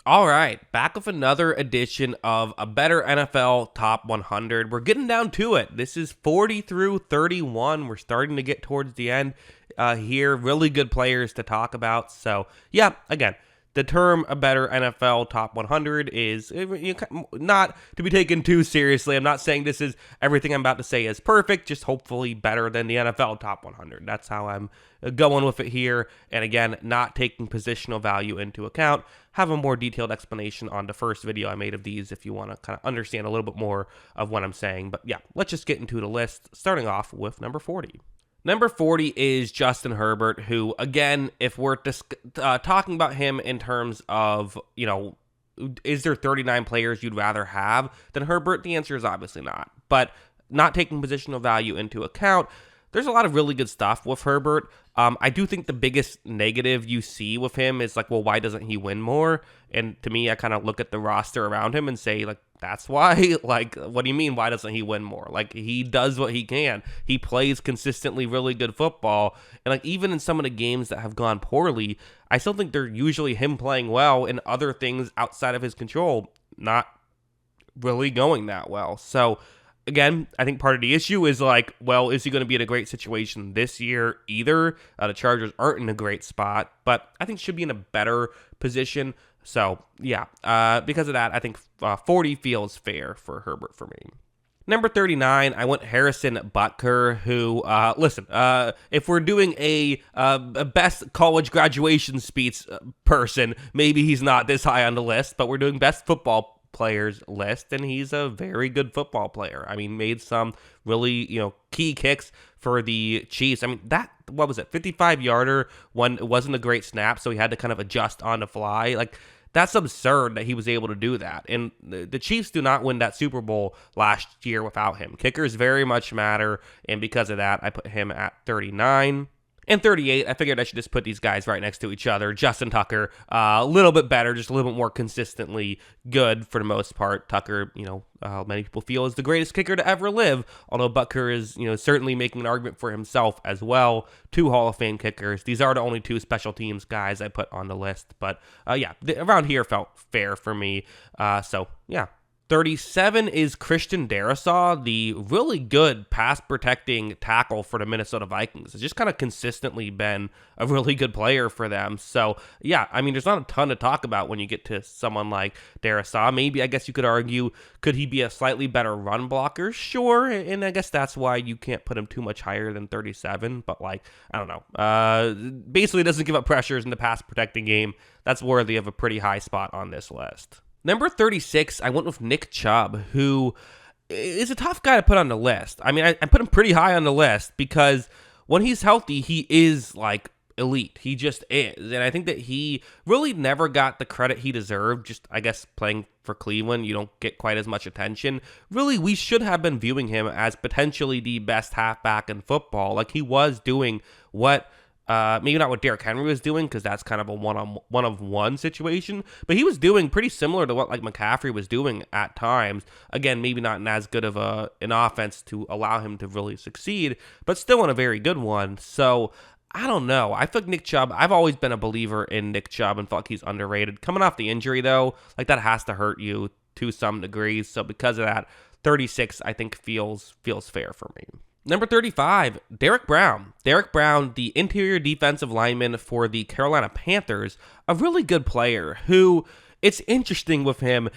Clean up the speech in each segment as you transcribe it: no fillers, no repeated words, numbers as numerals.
All right, back with another edition of a better NFL Top 100. We're getting down to it. This is 40 through 31. We're starting to get towards the end here. Really good players to talk about. So, yeah, again, the term a better NFL Top 100 is not to be taken too seriously. I'm not saying this is everything I'm about to say is perfect, just hopefully better than the NFL Top 100. That's how I'm going with it here. And again, not taking positional value into account. Have a more detailed explanation on the first video I made of these if you want to kind of understand a little bit more of what I'm saying. But yeah, let's just get into the list, starting off with number 40. Number 40 is Justin Herbert, who, again, if we're talking about him in terms of, is there 39 players you'd rather have than Herbert? The answer is obviously not. But not taking positional value into account, there's a lot of really good stuff with Herbert. I do think the biggest negative you see with him is like, well, why doesn't he win more? And to me, I kind of look at the roster around him and say, like, that's why. Like, what do you mean, why doesn't he win more? Like, he does what he can. He plays consistently really good football. And, like, even in some of the games that have gone poorly, I still think they're usually him playing well and other things outside of his control not really going that well. So, again, I think part of the issue is like, well, is he going to be in a great situation this year either? The Chargers aren't in a great spot, but I think should be in a better position. So, yeah, because of that, I think 40 feels fair for Herbert for me. Number 39, I went Harrison Butker, who, listen, if we're doing a best college graduation speech person, maybe he's not this high on the list, but we're doing best football players list, and he's a very good football player. I mean, made some really, key kicks for the Chiefs. I mean, what was it, 55-yarder when it wasn't a great snap, so he had to kind of adjust on the fly. Like, that's absurd that he was able to do that. And the Chiefs do not win that Super Bowl last year without him. Kickers very much matter, and because of that, I put him at 39. And 38, I figured I should just put these guys right next to each other. Justin Tucker, a little bit better, just a little bit more consistently good for the most part. Tucker, many people feel is the greatest kicker to ever live, although Butker is, certainly making an argument for himself as well. 2 Hall of Fame kickers. These are the only 2 special teams guys I put on the list. But, around here felt fair for me. So, yeah. 37 is Christian Darrisaw, the really good pass-protecting tackle for the Minnesota Vikings. Has just kind of consistently been a really good player for them. So, yeah, I mean, there's not a ton to talk about when you get to someone like Darrisaw. Maybe, I guess you could argue, could he be a slightly better run blocker? Sure, and I guess that's why you can't put him too much higher than 37. But, I don't know. Basically doesn't give up pressures in the pass-protecting game. That's worthy of a pretty high spot on this list. Number 36, I went with Nick Chubb, who is a tough guy to put on the list. I mean, I put him pretty high on the list because when he's healthy, he is, elite. He just is. And I think that he really never got the credit he deserved. Just, I guess, playing for Cleveland, you don't get quite as much attention. Really, we should have been viewing him as potentially the best halfback in football. Like, he was doing what... maybe not what Derrick Henry was doing, because that's kind of a one-of-one situation, but he was doing pretty similar to what McCaffrey was doing at times. Again, maybe not in as good of an offense to allow him to really succeed, but still in a very good one. So I don't know. I feel like Nick Chubb, I've always been a believer in Nick Chubb and felt like he's underrated. Coming off the injury, though, that has to hurt you to some degrees. So because of that, 36, I think, feels fair for me. Number 35, Derrick Brown. Derrick Brown, the interior defensive lineman for the Carolina Panthers, a really good player who, it's interesting with him,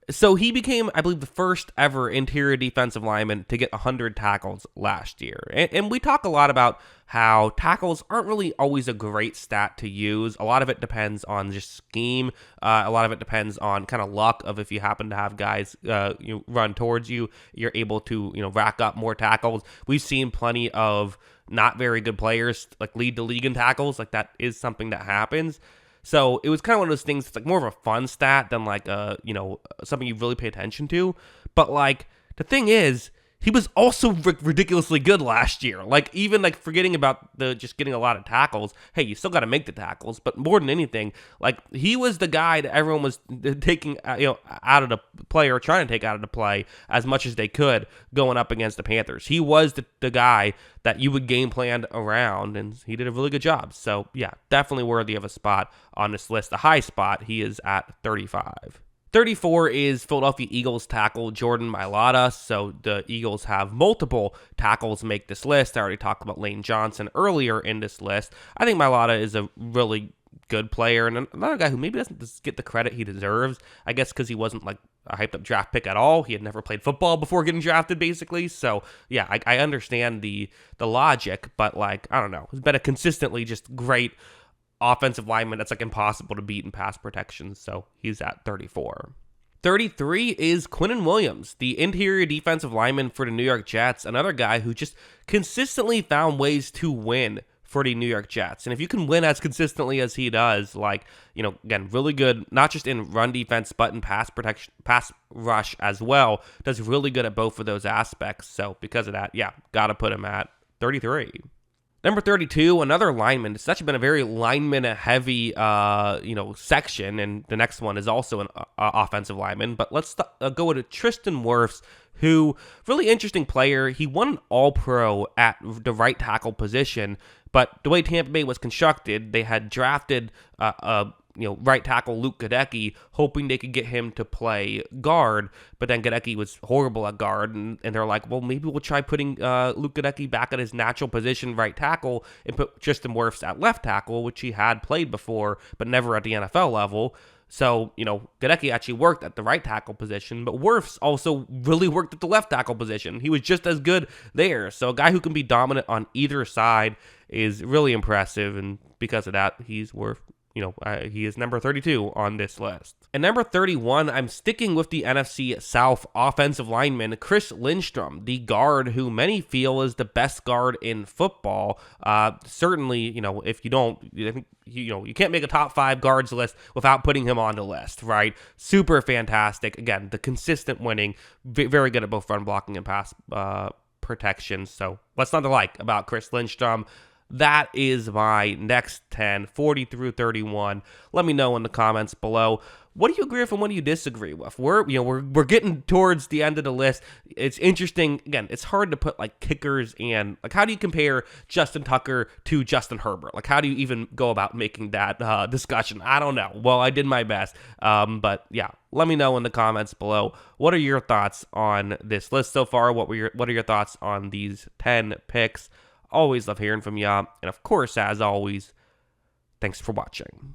so he became, I believe, the first ever interior defensive lineman to get 100 tackles last year. And we talk a lot about how tackles aren't really always a great stat to use. A lot of it depends on just scheme. A lot of it depends on kind of luck of if you happen to have guys run towards you, you're able to rack up more tackles. We've seen plenty of not very good players lead the league in tackles. That is something that happens. So it was kind of one of those things. It's more of a fun stat than something you really pay attention to. But the thing is, he was also ridiculously good last year. Like, even like forgetting about the just getting a lot of tackles. Hey, you still got to make the tackles, but more than anything, like he was the guy that everyone was taking, out of the play, or trying to take out of the play as much as they could going up against the Panthers. He was the guy that you would game plan around, and he did a really good job. So yeah, definitely worthy of a spot on this list. The high spot, he is at 35. 34 is Philadelphia Eagles tackle Jordan Mailata. So the Eagles have multiple tackles make this list. I already talked about Lane Johnson earlier in this list. I think Mailata is a really good player, and another guy who maybe doesn't get the credit he deserves, I guess because he wasn't like a hyped up draft pick at all. He had never played football before getting drafted, basically. So yeah, I understand the logic, but like, I don't know, he's been a consistently just great offensive lineman that's like impossible to beat in pass protection, so he's at 34. 33 is Quinnen Williams, the interior defensive lineman for the New York Jets, another guy who just consistently found ways to win for the New York Jets. And if you can win as consistently as he does, like, again, really good, not just in run defense, but in pass protection, pass rush as well, does really good at both of those aspects. So because of that, yeah, gotta put him at 33. Number 32, another lineman. It's actually been a very lineman-heavy, section, and the next one is also an offensive lineman. But let's go with Tristan Wirfs, who, really interesting player. He won an All-Pro at the right tackle position, but the way Tampa Bay was constructed, they had drafted right tackle Luke Goedeke, hoping they could get him to play guard, but then Goedeke was horrible at guard, and they're like, well, maybe we'll try putting Luke Goedeke back at his natural position, right tackle, and put Tristan Wirfs at left tackle, which he had played before, but never at the NFL level. So, Goedeke actually worked at the right tackle position, but Wirfs also really worked at the left tackle position. He was just as good there. So a guy who can be dominant on either side is really impressive, and because of that, he's worth he is number 32 on this list. And number 31, I'm sticking with the NFC South offensive lineman, Chris Lindstrom, the guard who many feel is the best guard in football. Certainly, if you don't, you can't make a top 5 guards list without putting him on the list, right? Super fantastic. Again, the consistent winning, very good at both run blocking and pass protection. So what's not to like about Chris Lindstrom? That is my next 10, 40 through 31. Let me know in the comments below. What do you agree with and what do you disagree with? We're getting towards the end of the list. It's interesting. Again, it's hard to put like kickers and like, how do you compare Justin Tucker to Justin Herbert? Like, how do you even go about making that discussion? I don't know. Well, I did my best. But yeah, let me know in the comments below. What are your thoughts on this list so far? What are your thoughts on these 10 picks? Always love hearing from y'all. And of course, as always, thanks for watching.